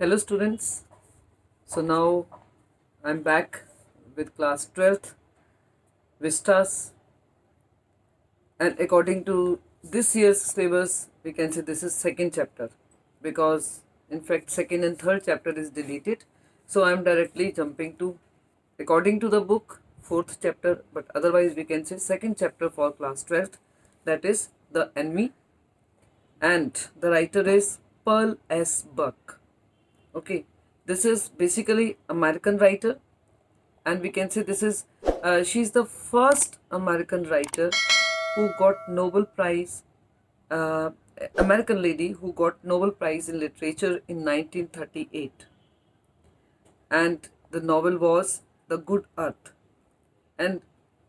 Hello students. So now I'm back with class 12th Vistas, and according to this year's syllabus we can say this is second chapter, because in fact second and third chapter is deleted. So I'm directly jumping to, according to the book, fourth chapter, but otherwise we can say second chapter for class 12th, that is The Enemy, and the writer is Pearl S. Buck. Okay, this is basically American writer, and we can say this is she's the first American writer who got Nobel Prize, uh, American lady who got Nobel Prize in literature in 1938, and the novel was The Good Earth. And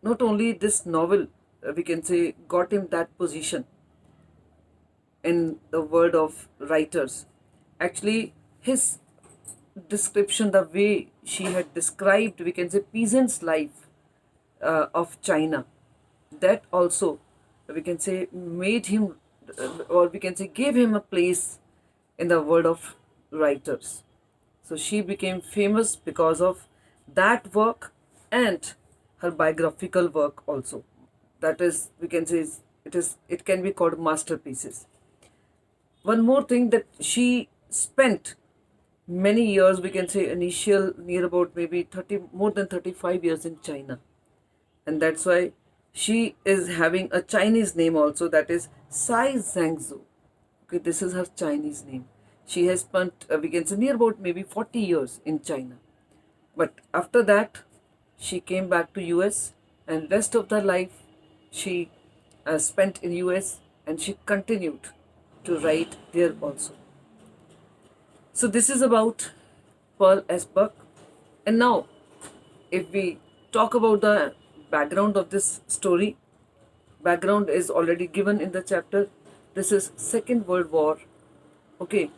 not only this novel, we can say, got him that position in the world of writers. Actually, his description, the way she had described, we can say, peasant's life of China, that also, we can say, made him, or we can say, gave him a place in the world of writers. So she became famous because of that work and her biographical work also. That is, we can say, it can be called masterpieces. One more thing, that she spent many years, we can say initial near about maybe 30, more than 35 years in China, and that's why she is having a Chinese name also, that is Sai Zhangzhou. Okay, this is her Chinese name. She has spent, we can say, near about maybe 40 years in China, but after that she came back to US, and rest of her life she spent in US, and she continued to write there also. So this is about Pearl S. Buck. And now, if we talk about the background of this story, background is already given in the chapter. This is Second World War. Okay.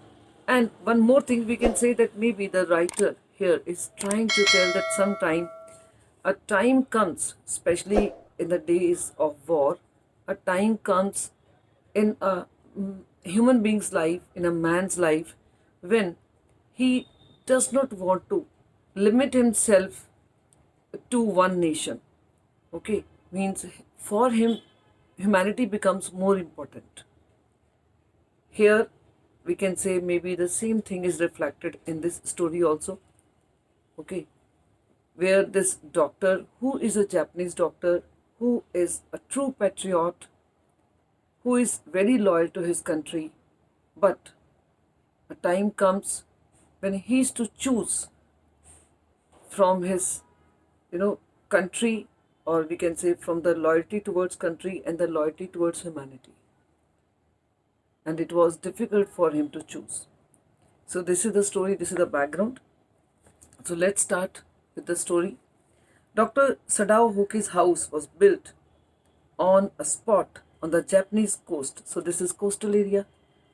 And one more thing, we can say that maybe the writer here is trying to tell that sometime a time comes, especially in the days of war, a time comes in a human being's life, in a man's life, when he does not want to limit himself to one nation. Okay, means for him, humanity becomes more important. Here, we can say maybe the same thing is reflected in this story also. Okay, where this doctor, who is a Japanese doctor, who is a true patriot, who is very loyal to his country, but a time comes when he is to choose from his, country, or we can say from the loyalty towards country and the loyalty towards humanity. And it was difficult for him to choose. So this is the story, this is the background. So let's start with the story. Dr. Sadao Hoki's house was built on a spot on the Japanese coast. So this is coastal area.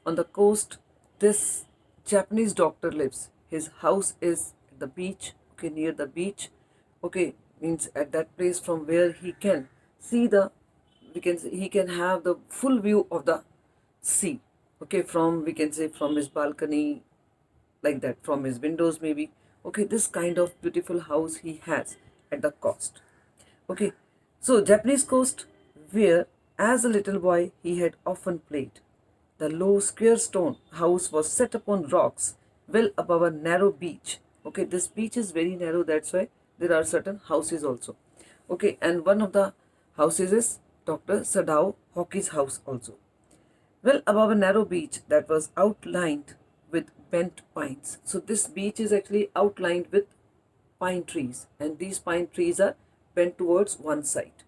On the coast, this Japanese doctor lives. His house is at the beach, okay, near the beach. Okay, means at that place from where he can see the, he can have the full view of the sea. Okay, from, we can say, from his balcony, like that, from his windows maybe. Okay, this kind of beautiful house he has at the coast. Okay, so Japanese coast, where as a little boy he had often played. The low square stone house was set upon rocks well above a narrow beach. Okay, this beach is very narrow, that's why there are certain houses also. Okay, and one of the houses is Dr. Sadao Hoki's house also. Well above a narrow beach that was outlined with bent pines. So this beach is actually outlined with pine trees, and these pine trees are bent towards one side.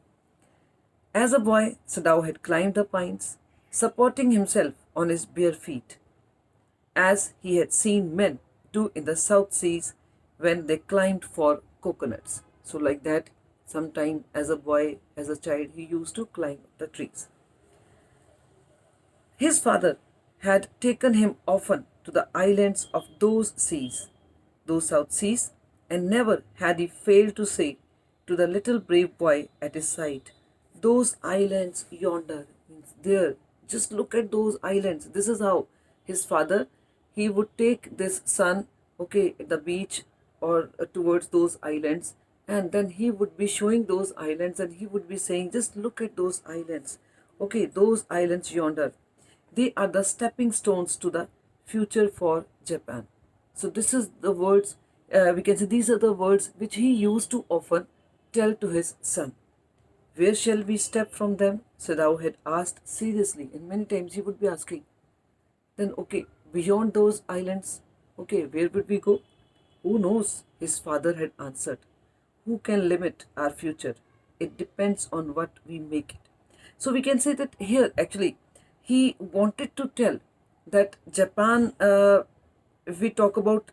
As a boy, Sadao had climbed the pines, supporting himself on his bare feet, as he had seen men do in the South Seas when they climbed for coconuts. So like that, sometime as a boy, as a child, he used to climb the trees. His father had taken him often to the islands of those seas, those South Seas, and never had he failed to say to the little brave boy at his side, "Those islands yonder," means there, just look at those islands. This is how his father, he would take this son, okay, at the beach or towards those islands, and then he would be showing those islands and he would be saying, just look at those islands, okay, those islands yonder, they are the stepping stones to the future for Japan. So this is the words, we can say these are the words which he used to often tell to his son. Where shall we step from them? Sadao had asked seriously, and many times he would be asking, then okay, beyond those islands, okay, where would we go? Who knows? His father had answered. Who can limit our future? It depends on what we make it. So we can say that here actually he wanted to tell that Japan, if we talk about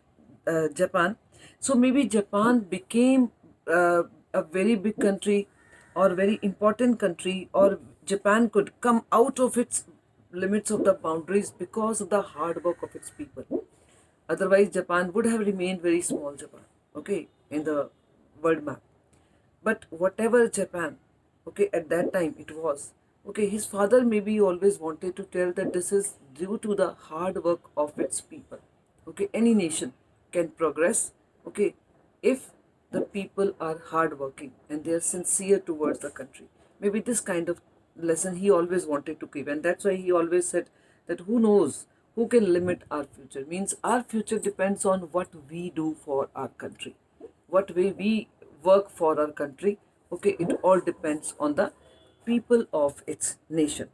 Japan, so maybe Japan became a very big country or very important country, or Japan could come out of its limits of the boundaries because of the hard work of its people. Otherwise, Japan would have remained very small Japan, okay, in the world map. But whatever Japan, okay, at that time it was, okay, his father maybe always wanted to tell that this is due to the hard work of its people. Okay, any nation can progress, okay, if the people are hardworking and they are sincere towards the country. Maybe this kind of lesson he always wanted to give, and that's why he always said that who knows, who can limit our future, means our future depends on what we do for our country, what way we work for our country. Okay, it all depends on the people of its nation.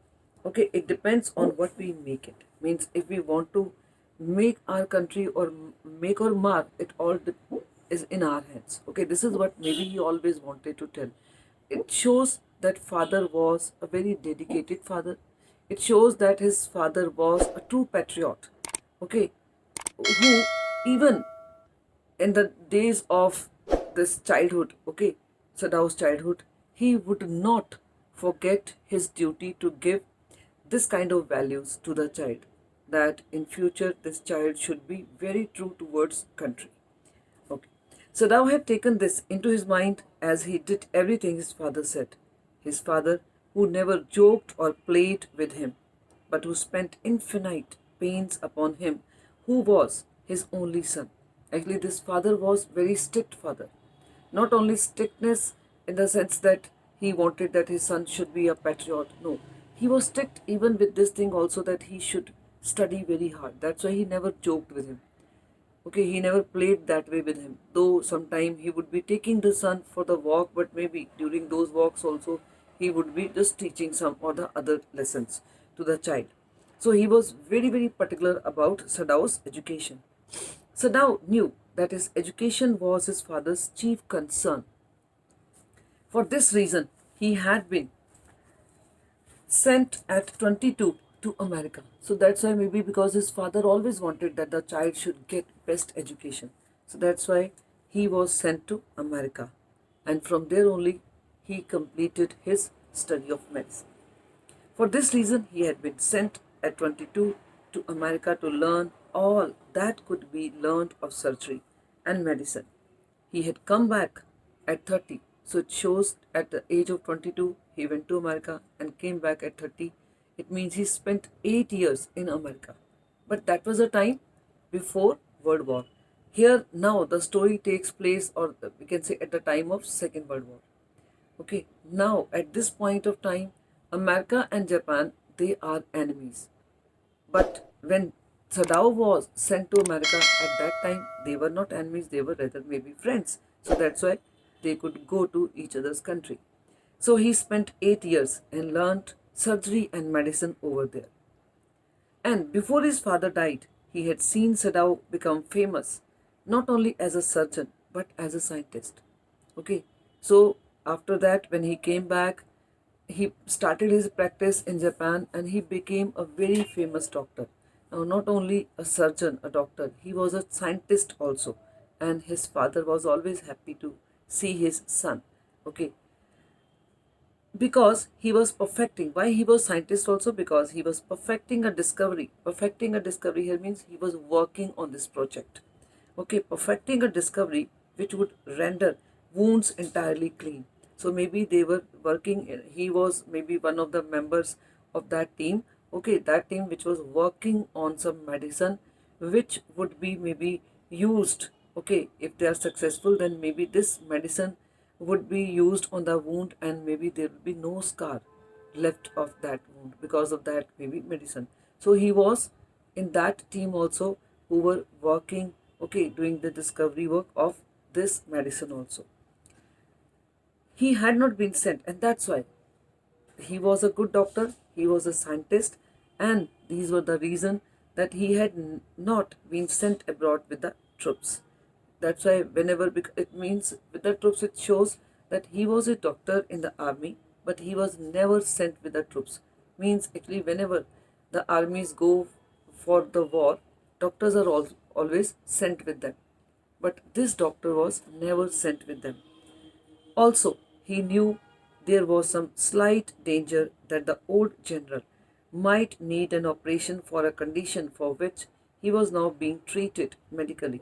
Okay, it depends on what we make it, means if we want to make our country or make or mar it, all is in our hands. Okay, this is what maybe he always wanted to tell. It shows that father was a very dedicated father. It shows that his father was a true patriot, okay, who even in the days of this childhood, okay, Sadao's childhood, he would not forget his duty to give this kind of values to the child, that in future this child should be very true towards country. Okay. Sadao had taken this into his mind as he did everything his father said. His father, who never joked or played with him, but who spent infinite pains upon him, who was his only son. Actually, this father was very strict father. Not only strictness in the sense that he wanted that his son should be a patriot. No, he was strict even with this thing also, that he should study very hard. That's why he never joked with him. Okay, he never played that way with him. Though sometime he would be taking the son for the walk, but maybe during those walks also he would be just teaching some or the other lessons to the child. So he was very, very particular about Sadao's education. Sadao knew that his education was his father's chief concern. For this reason, he had been sent at 22 to America. So that's why, maybe because his father always wanted that the child should get best education. So that's why he was sent to America. And from there only he completed his study of medicine. For this reason, he had been sent at 22 to America to learn all that could be learned of surgery and medicine. He had come back at 30. So it shows at the age of 22, he went to America and came back at 30. It means he spent 8 years in America. But that was a time before World War. Here now the story takes place, or we can say at the time of Second World War. Okay, now at this point of time, America and Japan, they are enemies. But when Sadao was sent to America at that time, they were not enemies, they were rather maybe friends. So that's why they could go to each other's country. So he spent 8 years and learnt surgery and medicine over there. And before his father died, he had seen Sadao become famous, not only as a surgeon, but as a scientist. Okay, so after that, when he came back, he started his practice in Japan and he became a very famous doctor. Now, not only a surgeon, a doctor, he was a scientist also. And his father was always happy to see his son. Okay, because he was perfecting. Why he was scientist also? Because he was perfecting a discovery. Perfecting a discovery here means he was working on this project. Okay, perfecting a discovery which would render wounds entirely clean. So maybe they were working, he was maybe one of the members of that team. Okay, that team which was working on some medicine which would be maybe used. Okay, if they are successful, then maybe this medicine would be used on the wound, and maybe there will be no scar left of that wound because of that maybe medicine. So he was in that team also, who were working, okay, doing the discovery work of this medicine also. He had not been sent, and that's why he was a good doctor, he was a scientist, and these were the reason that he had not been sent abroad with the troops. That's why whenever it means with the troops, it shows that he was a doctor in the army, but he was never sent with the troops. Means actually whenever the armies go for the war, doctors are always sent with them. But this doctor was never sent with them. Also, he knew there was some slight danger that the old general might need an operation for a condition for which he was now being treated medically.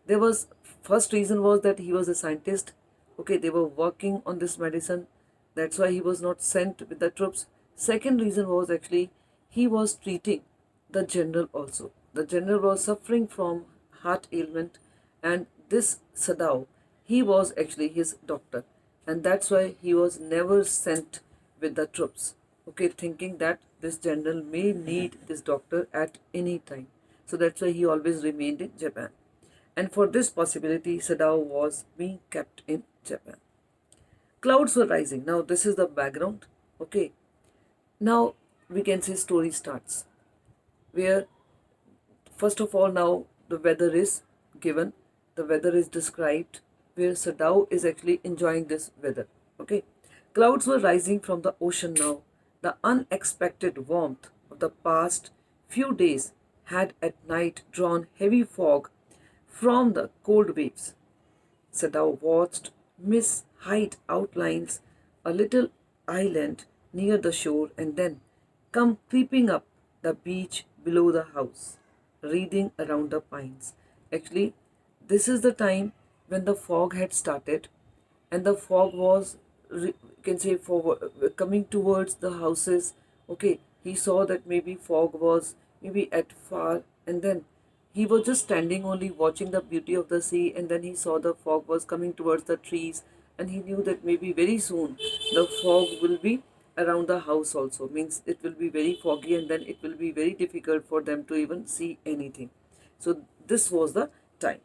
There was first reason was that he was a scientist. Okay, they were working on this medicine. That's why he was not sent with the troops. Second reason was actually he was treating the general also. The general was suffering from heart ailment, and this Sadao, he was actually his doctor, and that's why he was never sent with the troops. Okay, thinking that this general may need this doctor at any time. So that's why he always remained in Japan. And for this possibility, Sadao was being kept in Japan. Clouds were rising. Now this is the background. Okay. Now we can say story starts. Where first of all, now the weather is given, the weather is described, where Sadao is actually enjoying this weather. Okay, clouds were rising from the ocean now. The unexpected warmth of the past few days had at night drawn heavy fog from the cold waves. Sadao watched Miss Hyde outlines a little island near the shore and then come creeping up the beach below the house, reading around the pines. Actually, this is the time when the fog had started, and the fog was, you can say, forward, coming towards the houses. Okay, he saw that maybe fog was maybe at far, and then he was just standing only watching the beauty of the sea, and then he saw the fog was coming towards the trees, and he knew that maybe very soon the fog will be around the house also. Means it will be very foggy, and then it will be very difficult for them to even see anything. So this was the time.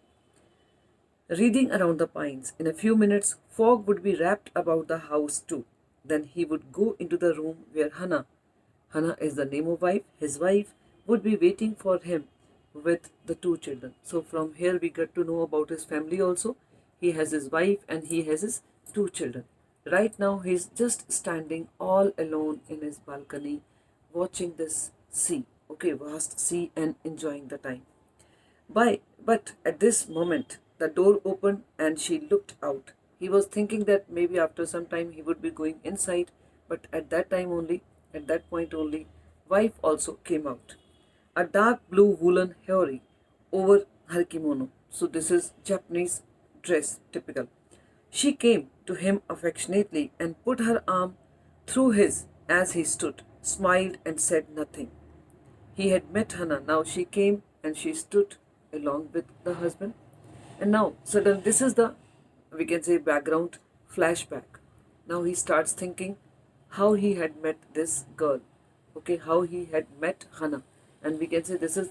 Reading around the pines. In a few minutes, fog would be wrapped about the house too. Then he would go into the room where Hannah is the name of wife, his wife, would be waiting for him with the two children. So from here we get to know about his family also. He has his wife and he has his two children. Right now he is just standing all alone in his balcony watching this sea, okay, vast sea, and enjoying the time. But at this moment, the door opened and she looked out. He was thinking that maybe after some time he would be going inside, but at that point only, wife also came out. A dark blue woolen hori over her kimono. So this is Japanese dress, typical. She came to him affectionately and put her arm through his as he stood, smiled and said nothing. He had met Hannah. Now she came and she stood along with the husband. And now, suddenly, this is the, we can say, background flashback. Now he starts thinking how he had met this girl. Okay, how he had met Hannah. And we can say this is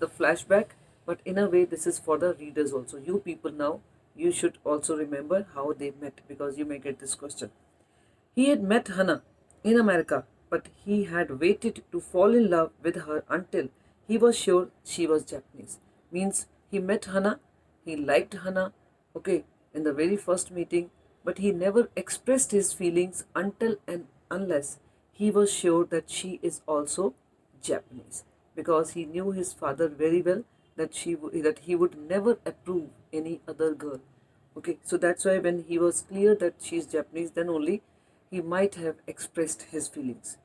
the flashback, but in a way, this is for the readers also. You people now, you should also remember how they met, because you may get this question. He had met Hannah in America, but he had waited to fall in love with her until he was sure she was Japanese. Means he met Hannah, he liked Hannah, okay, in the very first meeting, but he never expressed his feelings until and unless he was sure that she is also Japanese, because he knew his father very well, that that he would never approve any other girl. Okay, so that's why when he was clear that she is Japanese, then only he might have expressed his feelings.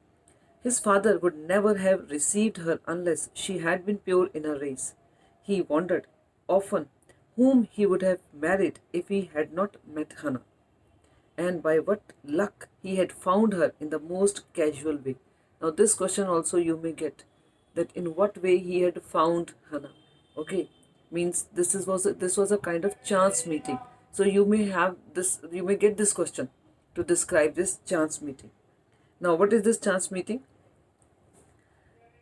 His father would never have received her unless she had been pure in her race. He wondered often whom he would have married if he had not met Hannah, and by what luck he had found her in the most casual way. Now, this question also you may get, that in what way he had found Hannah. Okay, means this was a kind of chance meeting. So you may have this, you may get this question to describe this chance meeting. Now, what is this chance meeting?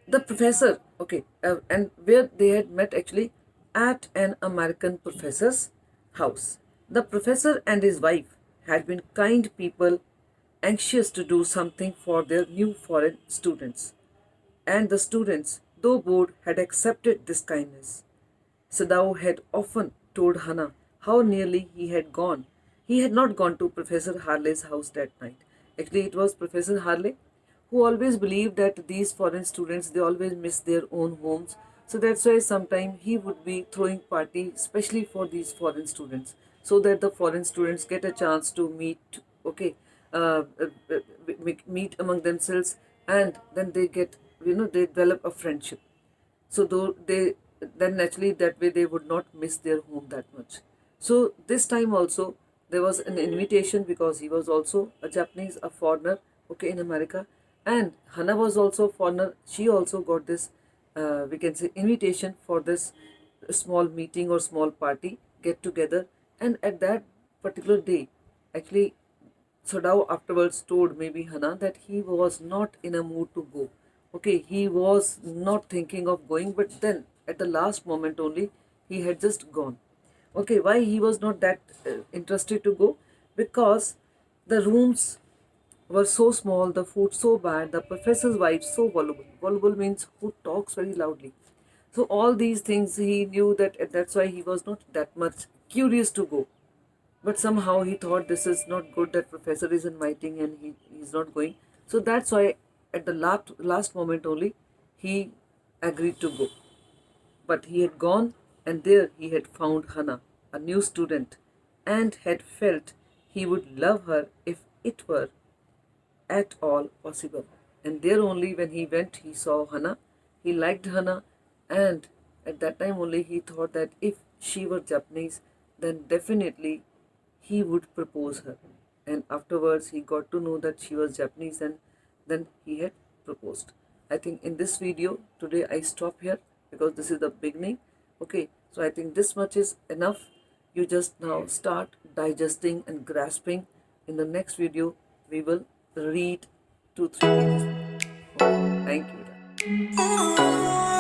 The professor, okay, and where they had met actually at an American professor's house. The professor and his wife had been kind people, anxious to do something for their new foreign students. And the students, though bored, had accepted this kindness. Sadao had often told Hannah how nearly he had gone. He had not gone to Professor Harley's house that night. Actually, it was Professor Harley who always believed that these foreign students, they always miss their own homes. So that's why sometimes he would be throwing party especially for these foreign students, so that the foreign students get a chance to meet, okay, uh, uh, meet among themselves, and then they get, they develop a friendship. So though they, then naturally that way they would not miss their home that much. So this time also there was an invitation, because he was also a Japanese, a foreigner, okay, in America, and Hannah was also a foreigner. She also got this, we can say, invitation for this small meeting or small party get together. And at that particular day, actually, Sadao afterwards told maybe Hannah that he was not in a mood to go. Okay, he was not thinking of going, but then at the last moment only, he had just gone. Okay, why he was not that interested to go? Because the rooms were so small, the food so bad, the professor's wife so voluble. Voluble means who talks very loudly. So all these things he knew that, and that's why he was not that much curious to go. But somehow he thought this is not good that professor is inviting and he's not going. So that's why at the last moment only he agreed to go. But he had gone, and there he had found Hannah, a new student, and had felt he would love her if it were at all possible. And there only when he went, he saw Hannah, he liked Hannah, and at that time only he thought that if she were Japanese, then definitely he would propose her. And afterwards he got to know that she was Japanese, and then he had proposed. I think in this video today I stop here, because this is the beginning. Okay, so I think this much is enough. You just now start digesting and grasping. In the next video we will read 2-3 pages more. Okay, thank you.